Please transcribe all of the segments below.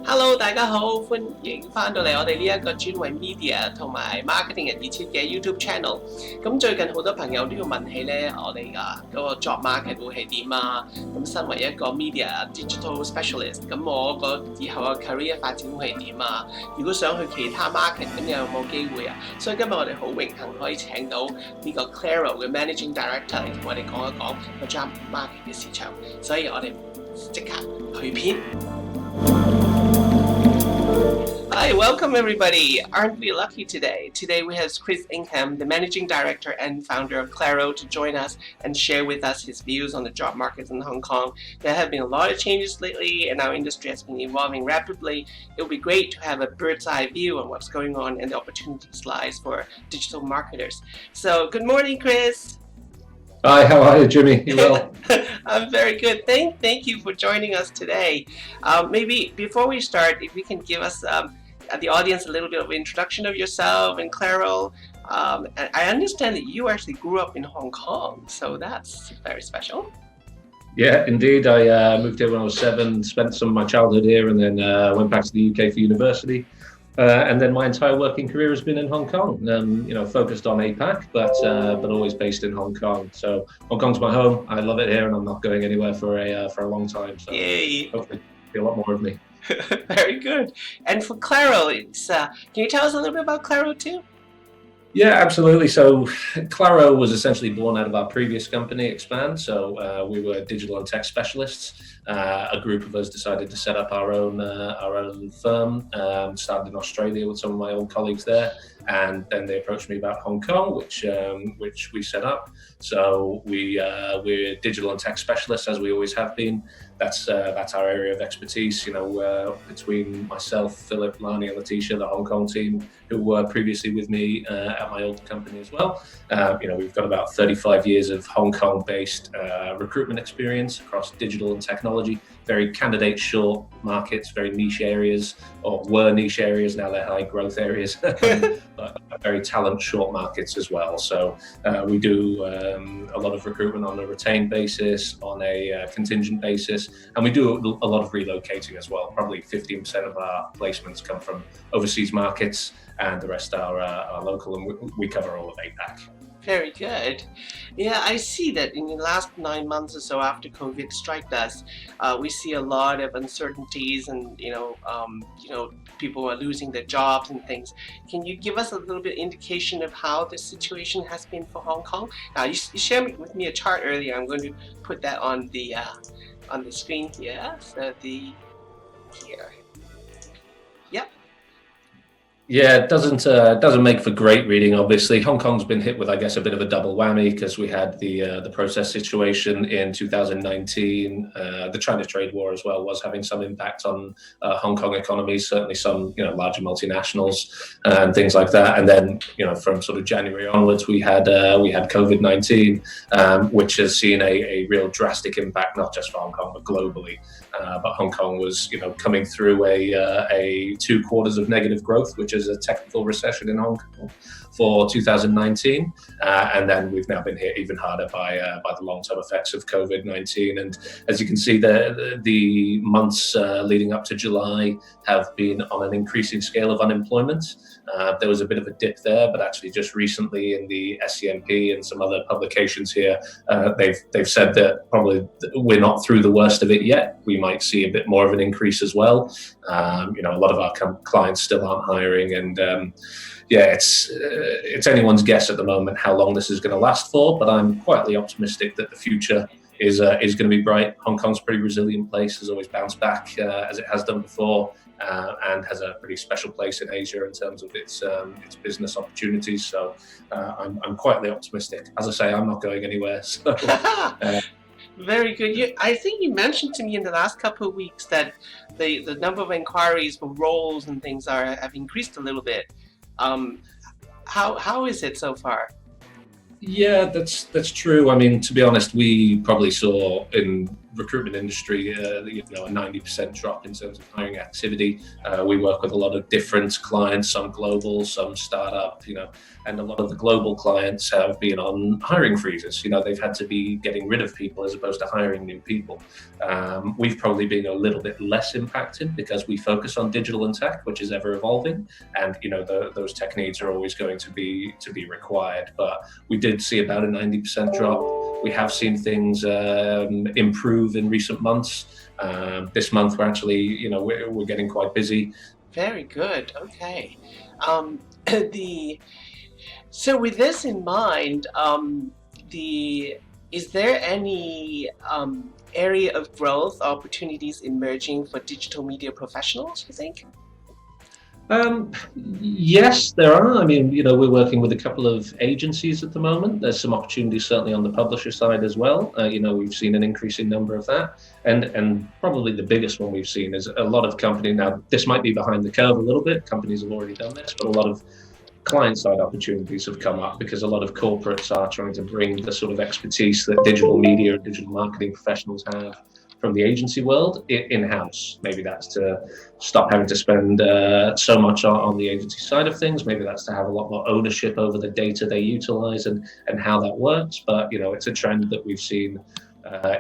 Hello，大家好，歡迎翻到嚟我哋呢一個專為 media 同埋 marketing 人而設嘅 YouTube channel。咁最近好多朋友都要問起咧，我哋嗰個 job market 會係點啊？咁身為一個 media digital specialist，咁我個以後嘅 career 發展會係點啊？如果想去其他 market，咁有冇機會啊？所以今日我哋好榮幸可以請到呢個 Clemaro 嘅 managing director 嚟同我哋講一講個 job market 嘅市場。所以我哋即刻去片。Hi, welcome everybody. Aren't we lucky today? Today we have Chris Ingham, the Managing Director and founder of Clemaro, to join us and share with us his views on the job market in Hong Kong. There have been a lot of changes lately and our industry has been evolving rapidly. It will be great to have a bird's eye view on what's going on and the opportunities lies for digital marketers. So, good morning, Chris. Hi, how are you, Jimmy? You well? I'm very good. Thank you for joining us today. Maybe before we start, if you can give us the audience a little bit of introduction of yourself and Clemaro. I understand that you actually grew up in Hong Kong, so that's very special. Yeah, indeed. I moved here when I was 7, spent some of my childhood here, and then went back to the UK for university. And then my entire working career has been in Hong Kong. Focused on APAC, but always based in Hong Kong. So Hong Kong's my home. I love it here, and I'm not going anywhere for a long time. So Yay! Hopefully, see a lot more of me. Very good. And for Clemaro, can you tell us a little bit about Clemaro too? Yeah, absolutely. So Clemaro was essentially born out of our previous company, Expand. So we were digital and tech specialists. A group of us decided to set up our own firm. Started in Australia with some of my old colleagues there, and then they approached me about Hong Kong, which we set up. So we're digital and tech specialists, as we always have been. That's our area of expertise. Between myself, Philip, Lani, and Letitia, the Hong Kong team, who were previously with me at my old company as well. We've got about 35 years of Hong Kong-based recruitment experience across digital and technology. Very candidate short markets, very niche areas, or were niche areas. Now they're high growth areas, but very talent short markets as well. So we do a lot of recruitment on a retained basis, on a contingent basis, and we do a lot of relocating as well. Probably 15% of our placements come from overseas markets, and the rest are local, and we cover all of APAC. Very good. Yeah, I see that in the last 9 months or so after COVID struck us, we see a lot of uncertainties, and people are losing their jobs and things. Can you give us a little bit indication of how the situation has been for Hong Kong? You shared with me a chart earlier. I'm going to put that on the screen here. So here. Yep. Yeah, it doesn't make for great reading. Obviously, Hong Kong's been hit with, I guess, a bit of a double whammy because we had the process situation in 2019. The China trade war as well was having some impact on Hong Kong economy. Certainly, some larger multinationals and things like that. And then from sort of January onwards, we had COVID-19, which has seen a real drastic impact not just for Hong Kong but globally. But Hong Kong was coming through a 2 quarters of negative growth, which is a technical recession in Hong Kong for 2019, and then we've now been hit even harder by the long-term effects of COVID-19. And as you can see, the months leading up to July have been on an increasing scale of unemployment. There was a bit of a dip there, but actually just recently in the SCMP and some other publications here, they've said that probably we're not through the worst of it yet. We might see a bit more of an increase as well. A lot of our clients still aren't hiring, and it's anyone's guess at the moment how long this is going to last for. But I'm quietly optimistic that the future is going to be bright. Hong Kong's a pretty resilient place, has always bounced back as it has done before, and has a pretty special place in Asia in terms of its business opportunities. So I'm quietly optimistic. As I say, I'm not going anywhere. So. Very good. I think you mentioned to me in the last couple of weeks that the number of inquiries for roles and things have increased a little bit. How is it so far? Yeah, that's true. I mean, to be honest, we probably saw in recruitment industry, a 90% drop in terms of hiring activity. We work with a lot of different clients, some global, some startup, and a lot of the global clients have been on hiring freezes. They've had to be getting rid of people as opposed to hiring new people. We've probably been a little bit less impacted because we focus on digital and tech, which is ever evolving, and those tech needs are always going to be required. But we did see about a 90% drop. We have seen things improve in recent months. This month we're actually, we're getting quite busy. Very good. Okay. So with this in mind, is there any area of growth opportunities emerging for digital media professionals, you think? Yes, there are. We're working with a couple of agencies at the moment. There's some opportunities certainly on the publisher side as well. We've seen an increasing number of that. And probably the biggest one we've seen is a lot of companies. Now, this might be behind the curve a little bit. Companies have already done this, but a lot of client-side opportunities have come up because a lot of corporates are trying to bring the sort of expertise that digital media and digital marketing professionals have from the agency world in-house. Maybe that's to stop having to spend so much on the agency side of things. Maybe that's to have a lot more ownership over the data they utilize and how that works. But, it's a trend that we've seen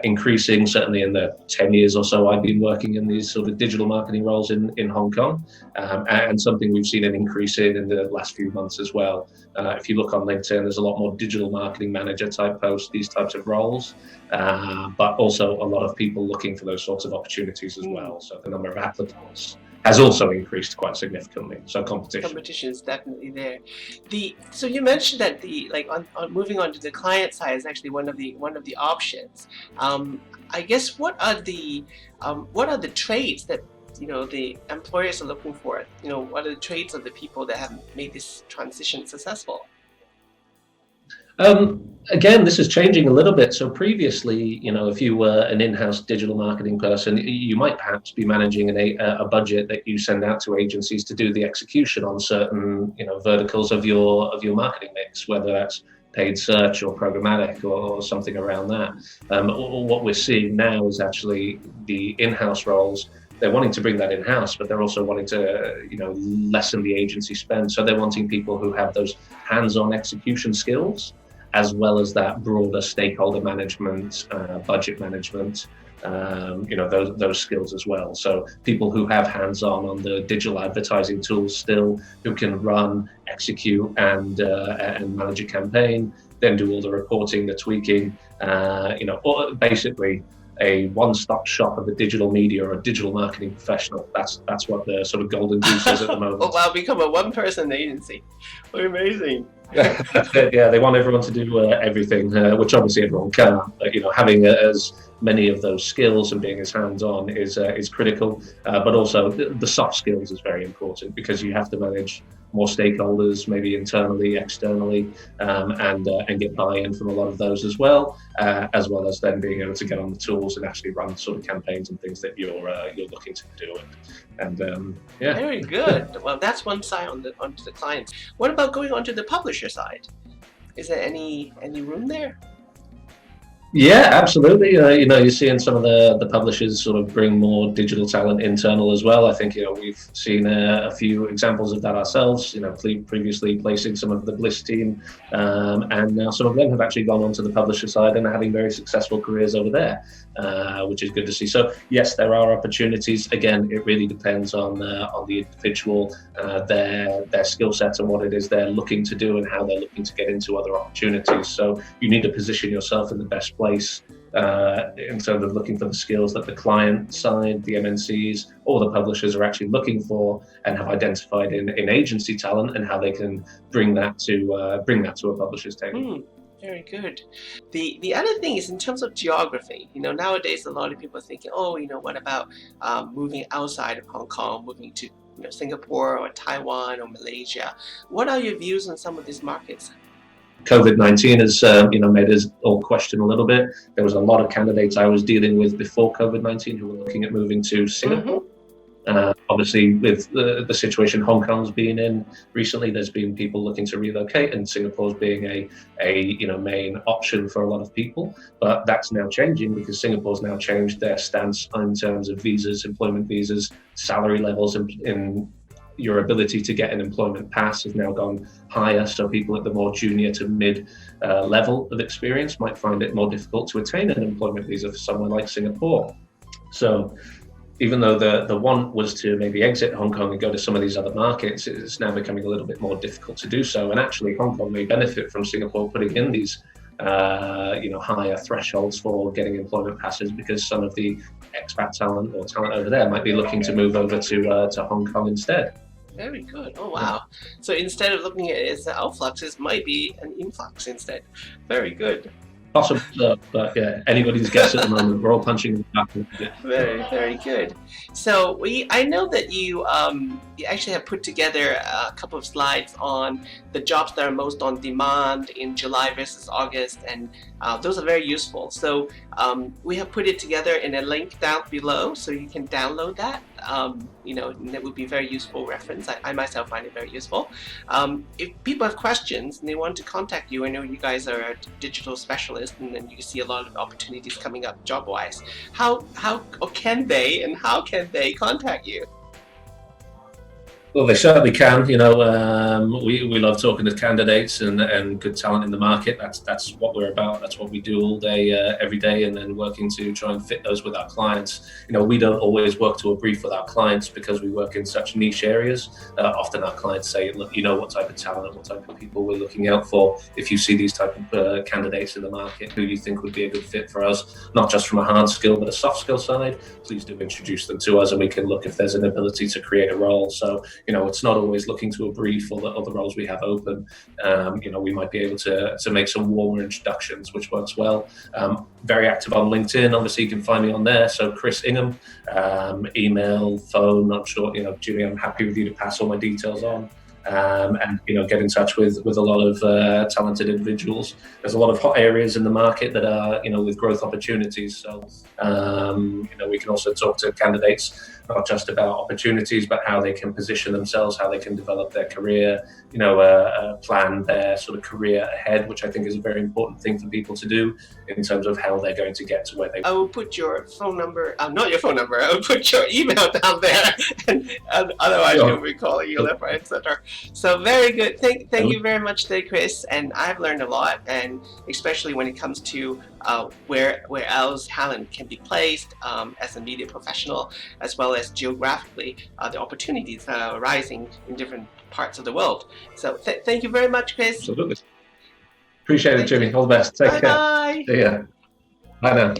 increasing, certainly in the 10 years or so I've been working in these sort of digital marketing roles in Hong Kong, and something we've seen an increase in the last few months as well. If you look on LinkedIn, there's a lot more digital marketing manager type posts, these types of roles, but also a lot of people looking for those sorts of opportunities as well. So the number of applicants has also increased quite significantly. So competition is definitely there. So you mentioned that on moving on to the client side is actually one of the options. I guess what are the traits that the employers are looking for? What are the traits of the people that have made this transition successful? Again, this is changing a little bit. So previously, if you were an in-house digital marketing person, you might perhaps be managing a budget that you send out to agencies to do the execution on certain, verticals of your marketing mix, whether that's paid search or programmatic or something around that. What we're seeing now is actually the in-house roles. They're wanting to bring that in-house, but they're also wanting to, lessen the agency spend. So they're wanting people who have those hands-on execution skills, as well as that broader stakeholder management, budget management, those skills as well. So people who have hands-on the digital advertising tools still, who can run, execute, and manage a campaign, then do all the reporting, the tweaking, or basically a one-stop shop of a digital media or a digital marketing professional. That's what the sort of golden goose is at the moment. Oh wow, become a one-person agency. Amazing. Yeah, they want everyone to do everything, which obviously everyone can. But having as many of those skills and being as hands-on is critical. But also the soft skills is very important because you have to manage more stakeholders, maybe internally, externally, and get buy-in from a lot of those as well as then being able to get on the tools and actually run sort of campaigns and things that you're looking to do. And yeah. Very good. Well, that's one side onto the clients. What about going onto the publisher side? Is there any room there? Yeah, absolutely. You're seeing some of the publishers sort of bring more digital talent internal as well. I think we've seen a few examples of that ourselves. Previously placing some of the Bliss team, and now some of them have actually gone onto the publisher side and are having very successful careers over there, which is good to see. So yes, there are opportunities. Again, it really depends on the individual, their skill sets and what it is they're looking to do and how they're looking to get into other opportunities. So you need to position yourself in the best place in terms of looking for the skills that the client side, the MNCs, or the publishers are actually looking for and have identified in agency talent, and how they can bring that to a publisher's table. Very good. The other thing is in terms of geography. Nowadays a lot of people are thinking, what about moving outside of Hong Kong, moving to Singapore or Taiwan or Malaysia? What are your views on some of these markets? COVID-19 has made us all question a little bit. There was a lot of candidates I was dealing with before COVID-19 who were looking at moving to Singapore. obviously, with the situation Hong Kong's been in recently, there's been people looking to relocate, and Singapore's being a main option for a lot of people. But that's now changing because Singapore's now changed their stance in terms of visas, employment visas, salary levels in your ability to get an employment pass has now gone higher. So people at the more junior to mid level of experience might find it more difficult to attain an employment visa for somewhere like Singapore. So even though the want was to maybe exit Hong Kong and go to some of these other markets, it's now becoming a little bit more difficult to do so. And actually, Hong Kong may benefit from Singapore putting in these higher thresholds for getting employment passes, because some of the expat talent or talent over there might be looking to move over to Hong Kong instead. Very good. Oh, wow. So instead of looking at it as an outflux, it might be an influx instead. Very good. Possible, but yeah, anybody's guess at the moment. We're all punching the back. Very, very good. So I know that you actually have put together a couple of slides on the jobs that are most on demand in July versus August, and those are very useful. So we have put it together in a link down below, so you can download that. And that would be a very useful reference. I myself find it very useful. If people have questions and they want to contact you, I know you guys are a digital specialist, and then you see a lot of opportunities coming up job-wise. How can they contact you? Well, they certainly can. We love talking to candidates and good talent in the market. That's what we're about. That's what we do all day, every day, and then working to try and fit those with our clients. We don't always work to a brief with our clients because we work in such niche areas. Often our clients say, look, what type of talent, what type of people we're looking out for. If you see these type of candidates in the market who you think would be a good fit for us, not just from a hard skill but a soft skill side, please do introduce them to us, and we can look if there's an ability to create a role. So it's not always looking to a brief or the other roles we have open. We might be able to make some warmer introductions, which works well. Very active on LinkedIn. Obviously, you can find me on there. So Chris Ingham, email, phone. I'm sure, Julie, I'm happy with you to pass all my details on. And get in touch with a lot of talented individuals. There's a lot of hot areas in the market that are with growth opportunities. So we can also talk to candidates not just about opportunities, but how they can position themselves, how they can develop their career, plan their sort of career ahead, which I think is a very important thing for people to do in terms of how they're going to get to where they. I will put your phone number, not your phone number. I will put your email down there, and otherwise you'll be calling you left, right, etc. So very good. Thank you very much today, Chris. And I've learned a lot, and especially when it comes to where else talent can be placed as a media professional, as well as geographically, the opportunities that are arising in different parts of the world. So thank you very much, Chris. Absolutely. Appreciate it, Jimmy. All the best. Take care. Bye. See ya. Bye now.